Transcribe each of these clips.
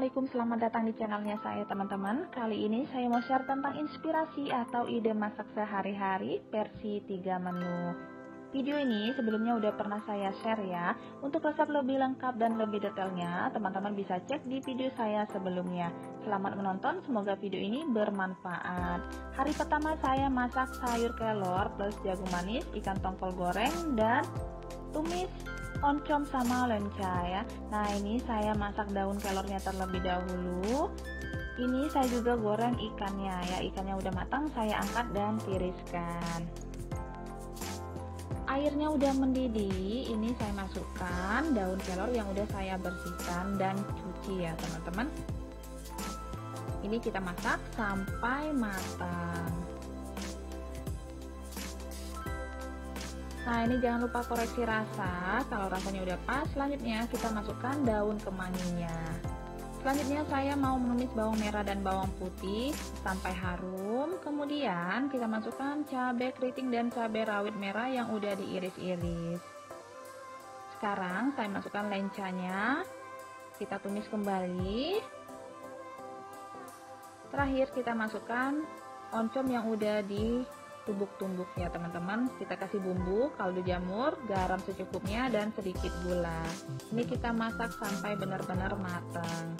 Assalamualaikum, selamat datang di channelnya saya teman-teman. Kali ini saya mau share tentang inspirasi atau ide masak sehari-hari versi 3 menu. Video ini sebelumnya udah pernah saya share ya. Untuk resep lebih lengkap dan lebih detailnya, teman-teman bisa cek di video saya sebelumnya. Selamat menonton, semoga video ini bermanfaat. Hari pertama saya masak sayur kelor plus jagung manis, ikan tongkol goreng, dan tumis oncom sama lenca ya. Nah, ini saya masak daun kelornya terlebih dahulu. Ini saya juga goreng ikannya ya. Ikannya udah matang, saya angkat dan tiriskan. Airnya udah mendidih, ini saya masukkan daun kelor yang udah saya bersihkan dan cuci ya teman-teman. Ini kita masak sampai matang. Nah, ini jangan lupa koreksi rasa. Kalau rasanya udah pas, selanjutnya kita masukkan daun kemanginya. Selanjutnya saya mau menumis bawang merah dan bawang putih sampai harum. Kemudian kita masukkan cabai keriting dan cabai rawit merah yang udah diiris-iris. Sekarang saya masukkan lencanya. Kita tumis kembali. Terakhir kita masukkan oncom yang udah ditumbuk-tumbuk ya teman-teman. Kita kasih bumbu, kaldu jamur, garam secukupnya, dan sedikit gula. Ini kita masak sampai benar-benar matang.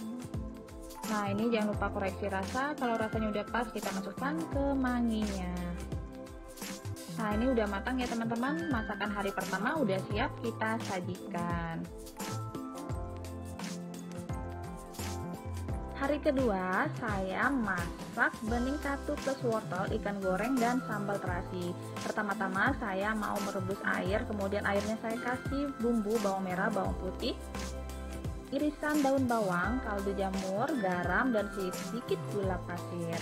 Nah, ini jangan lupa koreksi rasa. Kalau rasanya udah pas, kita masukkan kemanginya. Nah, ini udah matang ya teman-teman. Masakan hari pertama udah siap kita sajikan. Hari kedua saya masak bening katu plus wortel, ikan goreng, dan sambal terasi. Pertama-tama saya mau merebus air, kemudian airnya saya kasih bumbu bawang merah, bawang putih, irisan daun bawang, kaldu jamur, garam, dan sedikit gula pasir.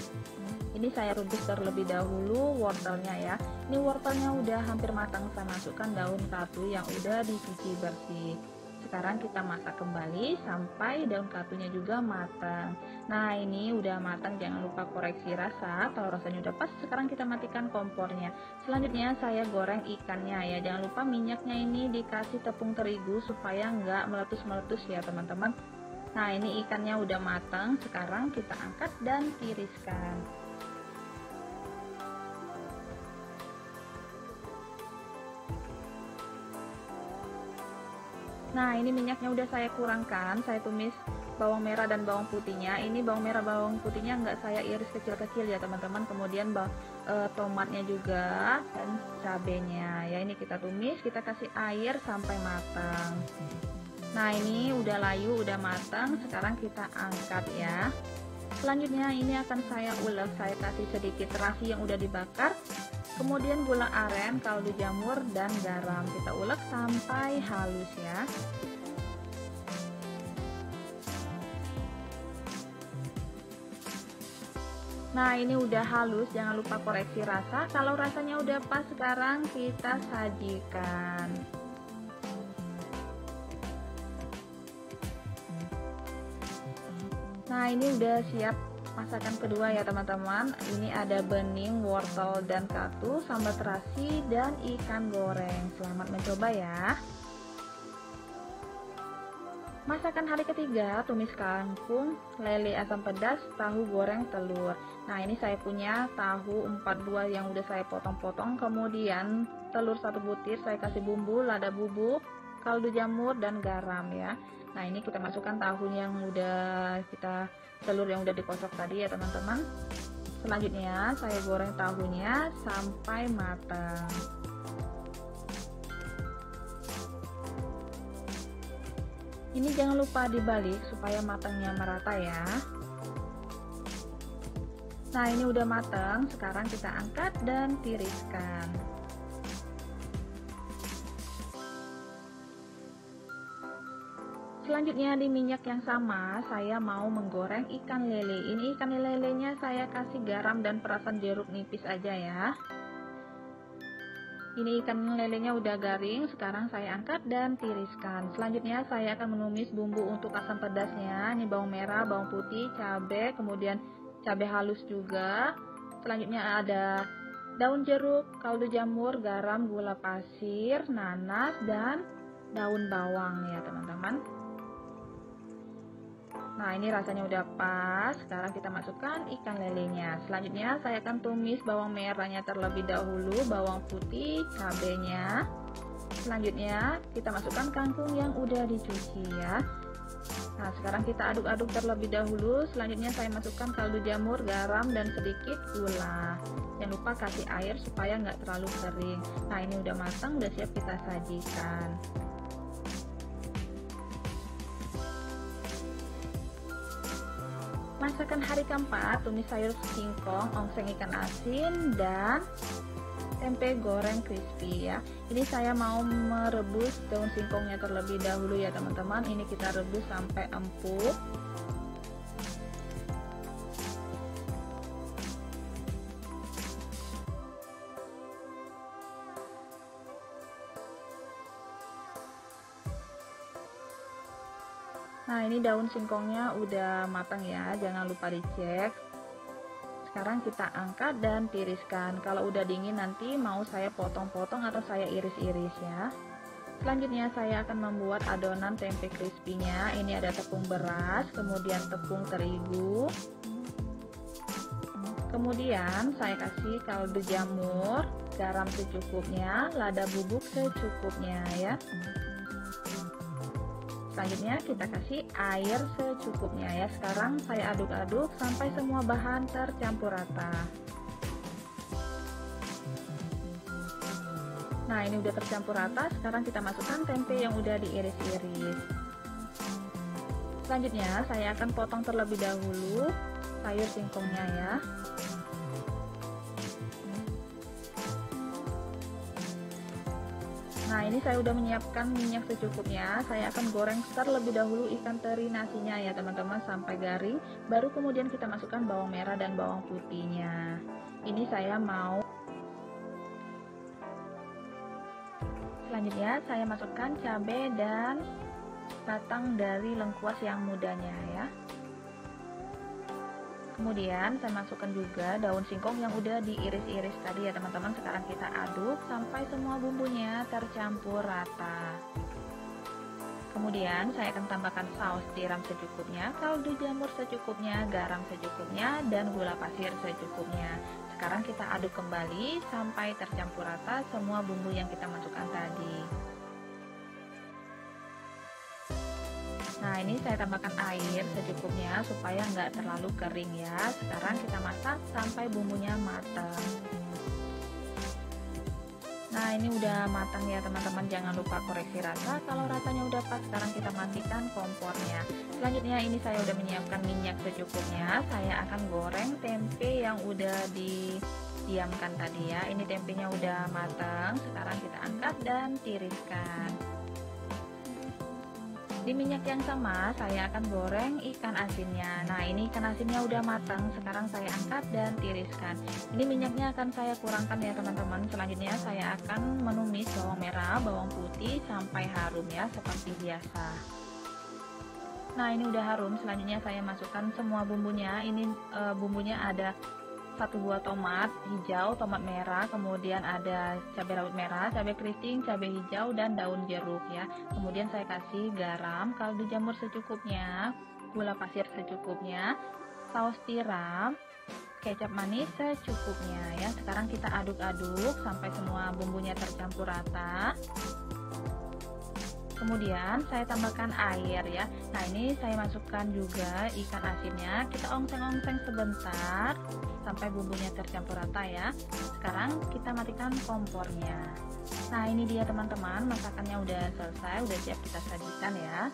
Ini saya rebus terlebih dahulu wortelnya ya. Ini wortelnya udah hampir matang, saya masukkan daun katu yang udah dicuci bersih. Sekarang kita masak kembali sampai daun katunya juga matang. Nah, ini udah matang, jangan lupa koreksi rasa. Kalau rasanya udah pas, sekarang kita matikan kompornya. Selanjutnya saya goreng ikannya ya. Jangan lupa minyaknya ini dikasih tepung terigu supaya nggak meletus-meletus ya teman-teman. Nah, ini ikannya udah matang. Sekarang kita angkat dan tiriskan. Nah, ini minyaknya udah saya kurangkan, saya tumis bawang merah dan bawang putihnya. Ini bawang merah bawang putihnya nggak saya iris kecil-kecil ya teman-teman. Kemudian tomatnya juga dan cabenya. Ya, ini kita tumis, kita kasih air sampai matang. Nah, ini udah layu, udah matang. Sekarang kita angkat ya. Selanjutnya ini akan saya ulek, saya kasih sedikit terasi yang udah dibakar. Kemudian gula aren, kaldu jamur, dan garam. Kita ulek sampai halus ya. Nah, ini udah halus, jangan lupa koreksi rasa. Kalau rasanya udah pas, sekarang kita sajikan. Nah, ini udah siap masakan kedua ya teman-teman. Ini ada bening, wortel, dan katu, sambal terasi, dan ikan goreng. Selamat mencoba ya. Masakan hari ketiga, tumis kangkung, lele asam pedas, tahu goreng, telur. Nah, ini saya punya tahu 42 yang udah saya potong-potong. Kemudian telur 1 butir, saya kasih bumbu, lada bubuk, kaldu jamur, dan garam ya. Nah, ini kita masukkan tahu yang udah telur yang udah dikocok tadi ya teman-teman. Selanjutnya saya goreng tahunya sampai matang. Ini jangan lupa dibalik supaya matangnya merata ya. Nah, ini udah matang, sekarang kita angkat dan tiriskan. Selanjutnya di minyak yang sama saya mau menggoreng ikan lele. Ini ikan lelenya saya kasih garam dan perasan jeruk nipis aja ya. Ini ikan lelenya udah garing, sekarang saya angkat dan tiriskan. Selanjutnya saya akan menumis bumbu untuk asam pedasnya. Ini bawang merah, bawang putih, cabai, kemudian cabai halus juga. Selanjutnya ada daun jeruk, kaldu jamur, garam, gula pasir, nanas, dan daun bawang ya teman-teman. Nah, ini rasanya udah pas. Sekarang kita masukkan ikan lelenya. Selanjutnya saya akan tumis bawang merahnya terlebih dahulu, bawang putih, cabenya. Selanjutnya kita masukkan kangkung yang udah dicuci ya. Nah, sekarang kita aduk-aduk terlebih dahulu. Selanjutnya saya masukkan kaldu jamur, garam, dan sedikit gula. Jangan lupa kasih air supaya nggak terlalu kering. Nah, ini udah matang, udah siap kita sajikan. Masakan hari keempat, tumis sayur singkong, ongseng ikan asin, dan tempe goreng crispy ya. Ini saya mau merebus daun singkongnya terlebih dahulu ya teman-teman. Ini kita rebus sampai empuk. Nah, ini daun singkongnya udah matang ya, jangan lupa dicek. Sekarang kita angkat dan tiriskan. Kalau udah dingin nanti mau saya potong-potong atau saya iris-iris ya. Selanjutnya saya akan membuat adonan tempe crispy-nya. Ini ada tepung beras, kemudian tepung terigu. Kemudian saya kasih kaldu jamur, garam secukupnya, lada bubuk secukupnya ya. Selanjutnya kita kasih air secukupnya ya. Sekarang saya aduk-aduk sampai semua bahan tercampur rata. Nah, ini udah tercampur rata. Sekarang kita masukkan tempe yang udah diiris-iris. Selanjutnya saya akan potong terlebih dahulu sayur singkongnya ya. Nah, ini saya udah menyiapkan minyak secukupnya. Saya akan goreng terlebih dahulu ikan teri nasinya ya teman-teman sampai garing. Baru kemudian kita masukkan bawang merah dan bawang putihnya. Ini saya mau. Selanjutnya saya masukkan cabai dan batang dari lengkuas yang mudanya ya. Kemudian saya masukkan juga daun singkong yang udah diiris-iris tadi ya teman-teman. Sekarang kita aduk sampai semua bumbunya tercampur rata. Kemudian saya akan tambahkan saus tiram secukupnya, kaldu jamur secukupnya, garam secukupnya, dan gula pasir secukupnya. Sekarang kita aduk kembali sampai tercampur rata semua bumbu yang kita masukkan tadi. Nah, ini saya tambahkan air secukupnya supaya nggak terlalu kering ya. Sekarang kita masak sampai bumbunya matang. Nah, ini udah matang ya teman-teman. Jangan lupa koreksi rasa. Kalau rasanya udah pas, sekarang kita matikan kompornya. Selanjutnya ini saya udah menyiapkan minyak secukupnya. Saya akan goreng tempe yang udah didiamkan tadi ya. Ini tempenya udah matang. Sekarang kita angkat dan tiriskan. Di minyak yang sama saya akan goreng ikan asinnya. Nah, ini ikan asinnya udah matang. Sekarang saya angkat dan tiriskan. Ini minyaknya akan saya kurangkan ya teman-teman. Selanjutnya saya akan menumis bawang merah, bawang putih sampai harum ya seperti biasa. Nah, ini udah harum. Selanjutnya saya masukkan semua bumbunya. Ini bumbunya ada 1 buah tomat hijau, tomat merah, kemudian ada cabai rawit merah, cabai keriting, cabai hijau, dan daun jeruk ya. Kemudian saya kasih garam, kaldu jamur secukupnya, gula pasir secukupnya, saus tiram, kecap manis secukupnya ya. Sekarang kita aduk-aduk sampai semua bumbunya tercampur rata. Kemudian saya tambahkan air ya. Nah, ini saya masukkan juga ikan asinnya. Kita ongseng-ongseng sebentar sampai bumbunya tercampur rata ya. Sekarang kita matikan kompornya. Nah, ini dia teman-teman, masakannya udah selesai, udah siap kita sajikan ya.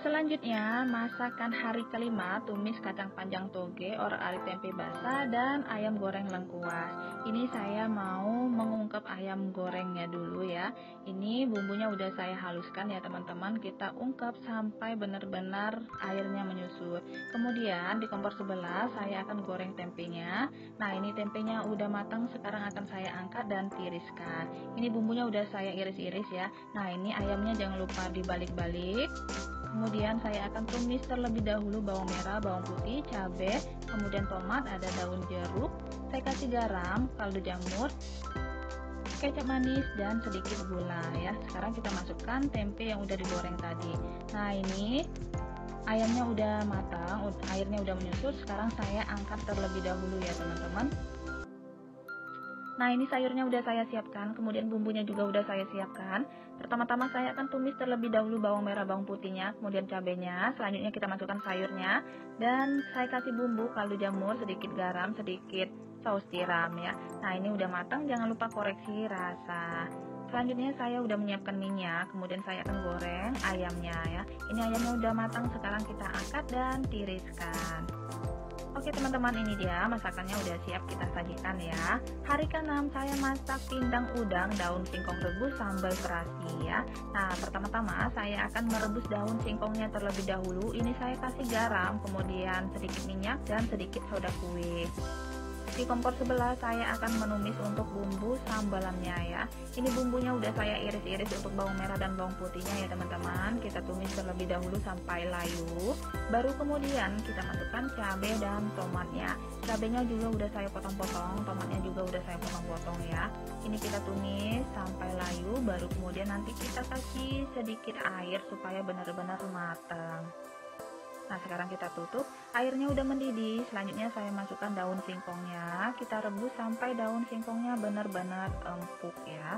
Selanjutnya, masakan hari kelima, tumis kacang panjang toge, orak-arik tempe basah, dan ayam goreng lengkuas. Ini saya mau mengungkep ayam gorengnya dulu ya. Ini bumbunya udah saya haluskan ya teman-teman. Kita ungkep sampai benar-benar airnya menyusut. Kemudian di kompor sebelah saya akan goreng tempenya. Nah, ini tempenya udah matang, sekarang akan saya angkat dan tiriskan. Ini bumbunya udah saya iris-iris ya. Nah, ini ayamnya jangan lupa dibalik-balik. Kemudian saya akan tumis terlebih dahulu bawang merah, bawang putih, cabai, kemudian tomat, ada daun jeruk, Saya kasih garam, kaldu jamur, kecap manis, dan sedikit gula ya. Sekarang kita masukkan tempe yang udah digoreng tadi. Nah, ini ayamnya udah matang, airnya udah menyusut. Sekarang saya angkat terlebih dahulu ya teman-teman. Nah, ini sayurnya udah saya siapkan, kemudian bumbunya juga udah saya siapkan. Pertama-tama saya akan tumis terlebih dahulu bawang merah, bawang putihnya, kemudian cabenya. Selanjutnya kita masukkan sayurnya, dan saya kasih bumbu kaldu jamur, sedikit garam, sedikit saus tiram ya. Nah, ini udah matang, jangan lupa koreksi rasa. Selanjutnya saya udah menyiapkan minyak, kemudian saya akan goreng ayamnya ya. Ini ayamnya udah matang, sekarang kita angkat dan tiriskan. Oke teman-teman, ini dia masakannya udah siap kita sajikan ya. Hari ke-6 saya masak pindang udang daun singkong rebus sambal terasi ya. Nah, pertama-tama saya akan merebus daun singkongnya terlebih dahulu. Ini saya kasih garam, kemudian sedikit minyak dan sedikit soda kue. Di kompor sebelah saya akan menumis untuk bumbu sambalannya ya. Ini bumbunya udah saya iris-iris untuk bawang merah dan bawang putihnya ya teman-teman. Kita tumis terlebih dahulu sampai layu. Baru kemudian kita masukkan cabai dan tomatnya. Cabainya juga udah saya potong-potong, tomatnya juga udah saya potong-potong ya. Ini kita tumis sampai layu, baru kemudian nanti kita kasih sedikit air supaya benar-benar matang. Nah, sekarang kita tutup, airnya udah mendidih. Selanjutnya saya masukkan daun singkongnya. Kita rebus sampai daun singkongnya benar-benar empuk ya.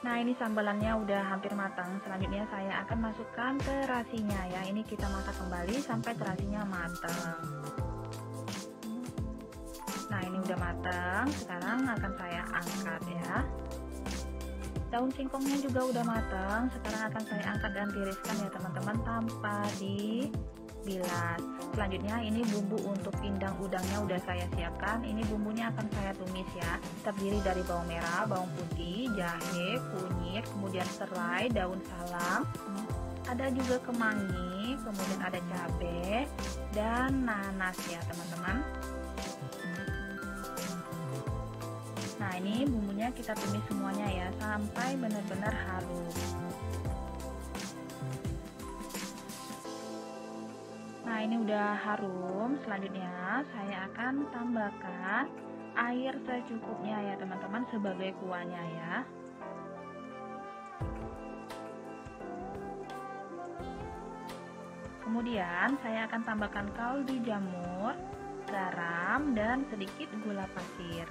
Nah, ini sambalannya udah hampir matang. Selanjutnya saya akan masukkan terasinya ya. Ini kita masak kembali sampai terasinya matang. Nah, ini udah matang. Sekarang akan saya angkat ya. Daun singkongnya juga udah matang. Sekarang akan saya angkat dan tiriskan ya teman-teman tanpa dibilas. Selanjutnya ini bumbu untuk pindang udangnya udah saya siapkan. Ini bumbunya akan saya tumis ya. Terdiri dari bawang merah, bawang putih, jahe, kunyit, kemudian serai, daun salam. Ada juga kemangi, kemudian ada cabai dan nanas ya teman-teman. Nah, ini bumbunya kita tumis semuanya ya sampai benar-benar halus. Nah, ini udah harum. Selanjutnya saya akan tambahkan air secukupnya ya teman-teman sebagai kuahnya ya. Kemudian saya akan tambahkan kaldu jamur, garam, dan sedikit gula pasir.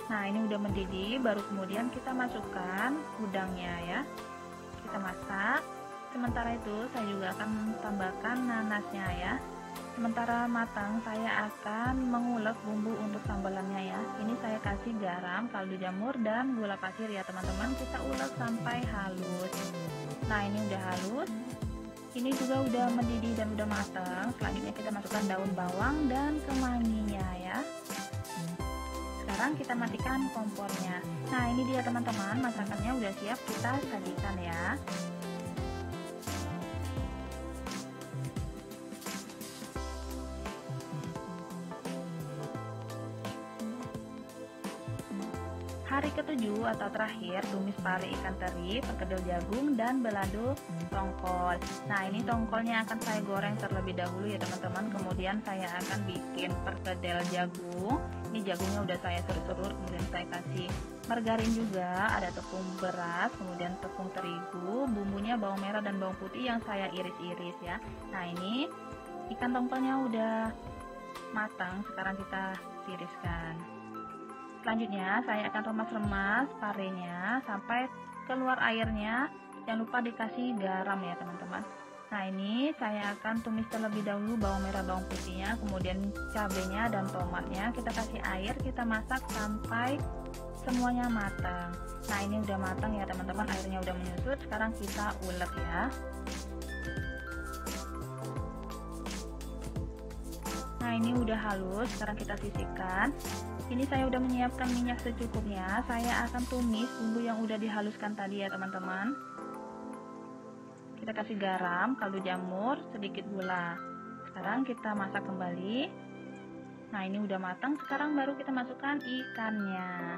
Nah, ini udah mendidih, baru kemudian kita masukkan udangnya ya. Kita masak. Sementara itu saya juga akan tambahkan nanasnya ya. Sementara matang saya akan mengulek bumbu untuk sambalannya ya. Ini saya kasih garam, kaldu jamur, dan gula pasir ya teman-teman. Kita ulek sampai halus. Nah, ini udah halus. Ini juga udah mendidih dan udah matang. Selanjutnya kita masukkan daun bawang dan kemanginya ya. Sekarang kita matikan kompornya. Nah, ini dia teman-teman, masakannya udah siap kita sajikan ya. Hari ke-7 atau terakhir, tumis pare ikan teri, perkedel jagung, dan belado tongkol. Nah, ini tongkolnya akan saya goreng terlebih dahulu ya teman-teman. Kemudian saya akan bikin perkedel jagung. Ini jagungnya udah saya serut-serut, kemudian saya kasih margarin juga, ada tepung beras, kemudian tepung terigu, bumbunya bawang merah dan bawang putih yang saya iris-iris ya. Nah, ini ikan tongkolnya udah matang, sekarang kita tiriskan. Selanjutnya saya akan remas-remas parenya sampai keluar airnya. Jangan lupa dikasih garam ya teman-teman. Nah, ini saya akan tumis terlebih dahulu bawang merah, bawang putihnya, kemudian cabenya dan tomatnya. Kita kasih air, kita masak sampai semuanya matang. Nah, ini udah matang ya teman-teman, airnya udah menyusut. Sekarang kita ulek ya. Nah, ini udah halus, sekarang kita sisihkan. Ini saya udah menyiapkan minyak secukupnya. Saya akan tumis bumbu yang udah dihaluskan tadi ya teman-teman. Kita kasih garam, kaldu jamur, sedikit gula. Sekarang kita masak kembali. Nah, ini udah matang, sekarang baru kita masukkan ikannya.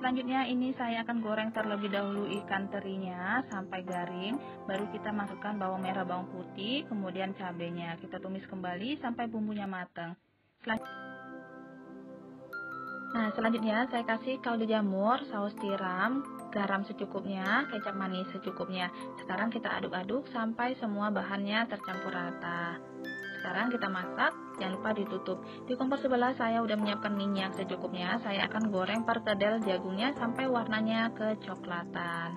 Selanjutnya ini saya akan goreng terlebih dahulu ikan terinya sampai garing, baru kita masukkan bawang merah, bawang putih, kemudian cabenya. Kita tumis kembali sampai bumbunya matang. Selanjutnya saya kasih kaldu jamur, saus tiram, garam secukupnya, kecap manis secukupnya. Sekarang kita aduk-aduk sampai semua bahannya tercampur rata. Sekarang kita masak, jangan lupa ditutup. Di kompor sebelah saya udah menyiapkan minyak secukupnya. Saya akan goreng perkedel jagungnya sampai warnanya kecoklatan.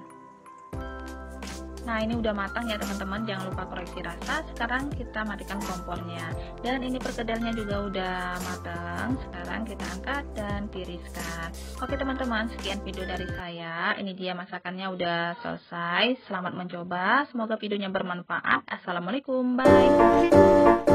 Nah, ini udah matang ya teman-teman, jangan lupa koreksi rasa. Sekarang kita matikan kompornya. Dan ini perkedelnya juga udah matang. Sekarang kita angkat dan tiriskan. Oke teman-teman, sekian video dari saya. Ini dia masakannya udah selesai. Selamat mencoba, semoga videonya bermanfaat. Assalamualaikum, bye.